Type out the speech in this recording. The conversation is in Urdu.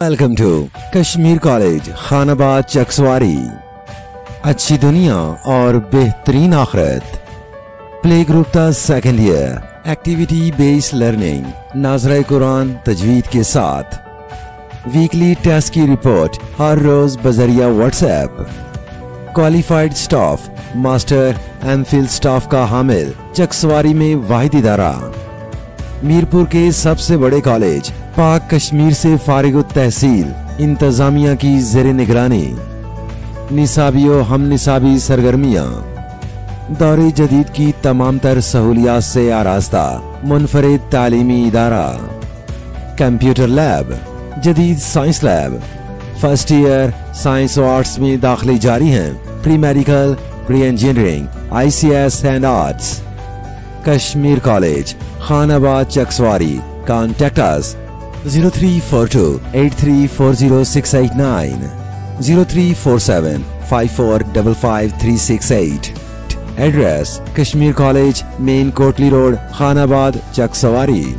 Welcome to Kashmir college Khanabad Chakswari. اچھی دنیا اور بہترین آخرت۔ پلے گروپ تا second year, activity based learning, ناظرہ قرآن تجوید کے ساتھ، ویکلی ٹیسٹ کی رپورٹ ہر روز بذریعہ WhatsApp, qualified staff, master M Phil staff کا حامل چکسواری میں واحد ادارہ، میرپور کے سب سے بڑے کالج پاک کشمیر سے فارغ التحصیل انتظامیہ کی زیر نگرانی، نصابی و ہم نصابی سرگرمیاں، دور جدید کی تمام تر سہولیات سے آراستہ منفرد تعلیمی ادارہ، کمپیوٹر لیب، جدید science lab, first year science و آرٹس میں داخلے جاری ہیں، pre medical, pre engineering, I C S and arts. Kashmir college Khanabad Chakswari. Contact us 0342834069 034754555368۔ Address: Kashmir college, main Kotli road, Khanabad Chakswari.